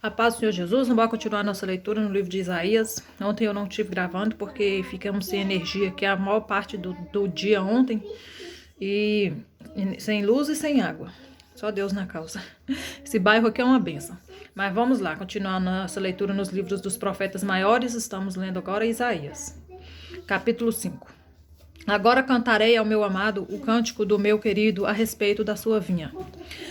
A paz do Senhor Jesus, vamos continuar nossa leitura no livro de Isaías. Ontem eu não estive gravando porque ficamos sem energia, que é a maior parte do dia ontem, e sem luz e sem água. Só Deus na causa. Esse bairro aqui é uma bênção. Mas vamos lá, continuar nossa leitura nos livros dos profetas maiores. Estamos lendo agora Isaías, capítulo 5. Agora cantarei ao meu amado o cântico do meu querido a respeito da sua vinha.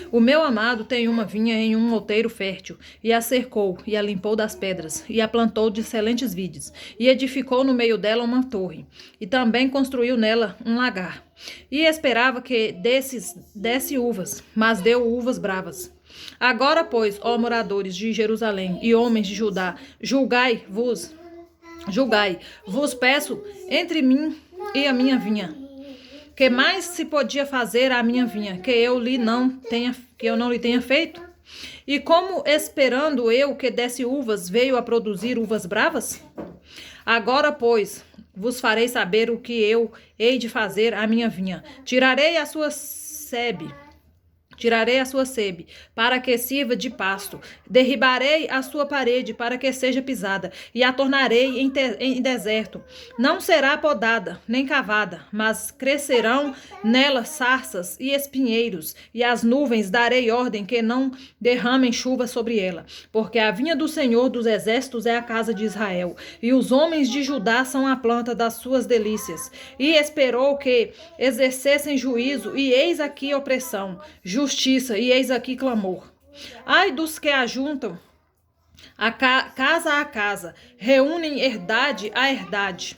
O meu amado tem uma vinha em um outeiro fértil, e a cercou, e a limpou das pedras, e a plantou de excelentes vides, e edificou no meio dela uma torre, e também construiu nela um lagar. E esperava que desse uvas, mas deu uvas bravas. Agora, pois, ó moradores de Jerusalém e homens de Judá, julgai, vos peço entre mim e a minha vinha. Que mais se podia fazer à minha vinha, que eu não lhe tenha feito? E como esperando eu que desse uvas, veio a produzir uvas bravas? Agora, pois, vos farei saber o que eu hei de fazer à minha vinha. Tirarei a sua sebe, para que sirva de pasto. Derribarei a sua parede, para que seja pisada, e a tornarei em deserto. Não será podada, nem cavada, mas crescerão nela sarças e espinheiros, e as nuvens darei ordem que não derramem chuva sobre ela. Porque a vinha do Senhor dos Exércitos é a casa de Israel, e os homens de Judá são a planta das suas delícias. E esperou que exercessem juízo, e eis aqui opressão, justiça, e eis aqui clamor. Ai dos que ajuntam casa a casa, reúnem herdade a herdade,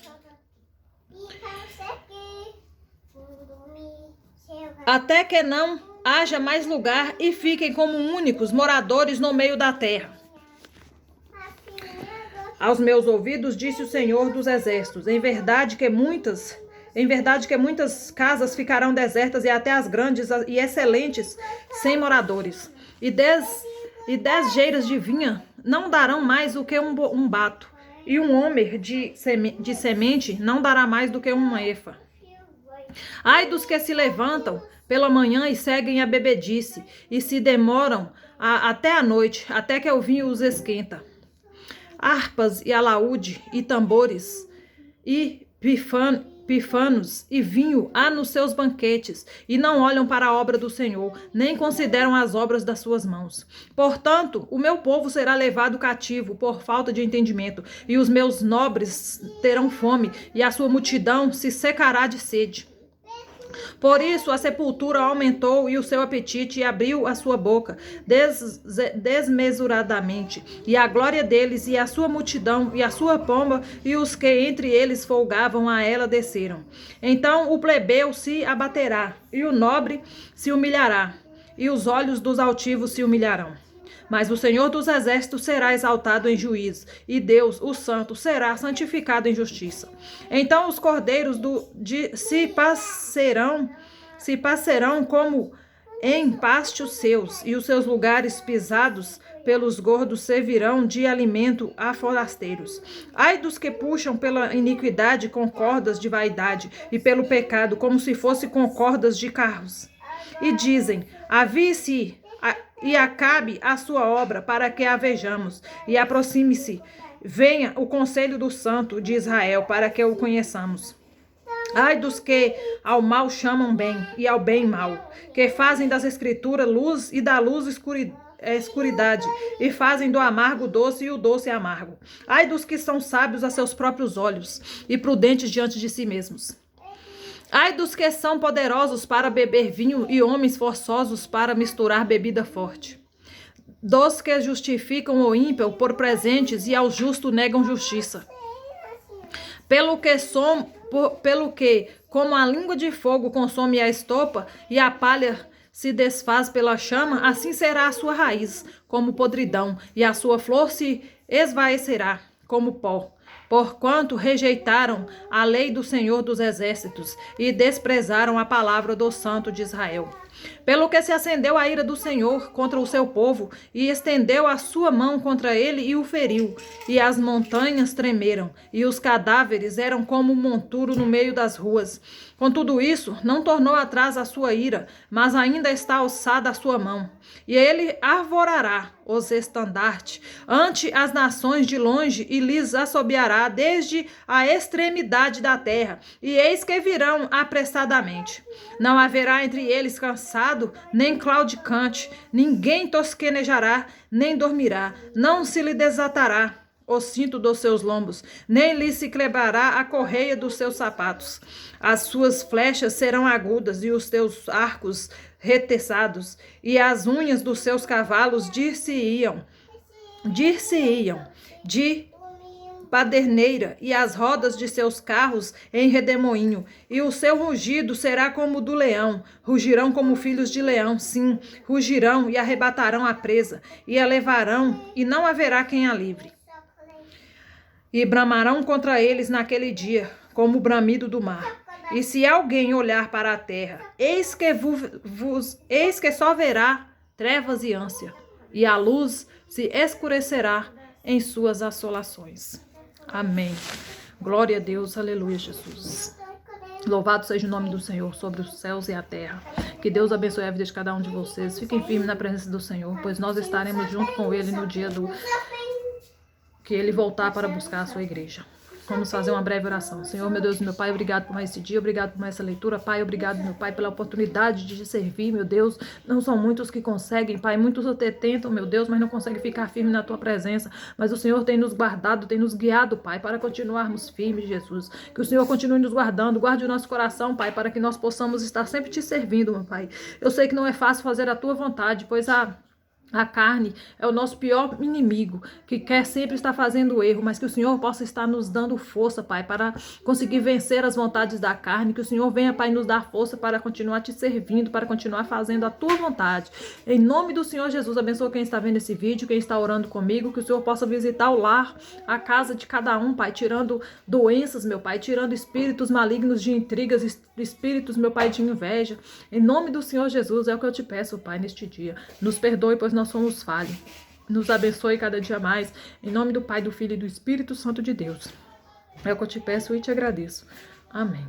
até que não haja mais lugar e fiquem como únicos moradores no meio da terra. Aos meus ouvidos disse o Senhor dos Exércitos, em verdade que muitas casas ficarão desertas, e até as grandes e excelentes sem moradores. E dez geiras de vinha não darão mais do que um bato, e um homer de semente não dará mais do que uma efa. Ai dos que se levantam pela manhã e seguem a bebedice, e se demoram até a noite, até que o vinho os esquenta. Harpas e alaúde e tambores e pifanos e vinho há nos seus banquetes, e não olham para a obra do Senhor, nem consideram as obras das suas mãos. Portanto, o meu povo será levado cativo por falta de entendimento, e os meus nobres terão fome, e a sua multidão se secará de sede. Por isso a sepultura aumentou e o seu apetite, e abriu a sua boca desmesuradamente, e a glória deles, e a sua multidão, e a sua pomba, e os que entre eles folgavam a ela desceram. Então o plebeu se abaterá, e o nobre se humilhará, e os olhos dos altivos se humilharão. Mas o Senhor dos Exércitos será exaltado em juízo, e Deus, o Santo, será santificado em justiça. Então os cordeiros se passearão como em pástios seus, e os seus lugares pisados pelos gordos servirão de alimento a forasteiros. Ai dos que puxam pela iniquidade com cordas de vaidade, e pelo pecado como se fosse com cordas de carros. E dizem, avie-se e acabe a sua obra, para que a vejamos, e aproxime-se, venha o conselho do Santo de Israel, para que o conheçamos. Ai dos que ao mal chamam bem, e ao bem mal, que fazem das escrituras luz, e da luz escuridade, e fazem do amargo doce, e o doce amargo. Ai dos que são sábios a seus próprios olhos, e prudentes diante de si mesmos. Ai dos que são poderosos para beber vinho, e homens forçosos para misturar bebida forte. Dos que justificam o ímpio por presentes, e ao justo negam justiça. Pelo que, como a língua de fogo consome a estopa, e a palha se desfaz pela chama, assim será a sua raiz, como podridão, e a sua flor se esvaecerá, como pó. Porquanto rejeitaram a lei do Senhor dos Exércitos, e desprezaram a palavra do Santo de Israel. Pelo que se acendeu a ira do Senhor contra o seu povo, e estendeu a sua mão contra ele e o feriu. E as montanhas tremeram, e os cadáveres eram como um monturo no meio das ruas. Com tudo isso, não tornou atrás a sua ira, mas ainda está alçada a sua mão. E ele arvorará os estandartes ante as nações de longe e lhes assobiará desde a extremidade da terra, e eis que virão apressadamente. Não haverá entre eles cansado, nem claudicante, ninguém tosquenejará, nem dormirá, não se lhe desatará o cinto dos seus lombos, nem lhe se quebrará a correia dos seus sapatos. As suas flechas serão agudas e os teus arcos reteçados, e as unhas dos seus cavalos dir-se-iam de paderneira, e as rodas de seus carros em redemoinho, e o seu rugido será como o do leão, rugirão como filhos de leão, sim, rugirão e arrebatarão a presa, e a levarão, e não haverá quem a livre. E bramarão contra eles naquele dia, como o bramido do mar. E se alguém olhar para a terra, eis que só verá trevas e ânsia, e a luz se escurecerá em suas assolações. Amém. Glória a Deus, aleluia, Jesus. Louvado seja o nome do Senhor sobre os céus e a terra. Que Deus abençoe a vida de cada um de vocês. Fiquem firmes na presença do Senhor, pois nós estaremos junto com Ele no dia que Ele voltar para buscar a sua igreja. Vamos fazer uma breve oração. Senhor, meu Deus e meu Pai, obrigado por mais esse dia, obrigado por mais essa leitura, Pai, obrigado, meu Pai, pela oportunidade de te servir, meu Deus. Não são muitos que conseguem, Pai, muitos até tentam, meu Deus, mas não conseguem ficar firme na tua presença. Mas o Senhor tem nos guardado, tem nos guiado, Pai, para continuarmos firmes, Jesus. Que o Senhor continue nos guardando, guarde o nosso coração, Pai, para que nós possamos estar sempre te servindo, meu Pai. Eu sei que não é fácil fazer a tua vontade, pois a carne é o nosso pior inimigo, que quer sempre estar fazendo erro, mas que o Senhor possa estar nos dando força, Pai, para conseguir vencer as vontades da carne, que o Senhor venha, Pai, nos dar força para continuar te servindo, para continuar fazendo a tua vontade. Em nome do Senhor Jesus, abençoa quem está vendo esse vídeo, quem está orando comigo, que o Senhor possa visitar o lar, a casa de cada um, Pai, tirando doenças, meu Pai, tirando espíritos malignos de intrigas, espíritos, meu Pai, de inveja. Em nome do Senhor Jesus, é o que eu te peço, Pai, neste dia. Nos perdoe, pois nós somos falhos. Nos abençoe cada dia mais. Em nome do Pai, do Filho e do Espírito Santo de Deus. É o que eu te peço e te agradeço. Amém.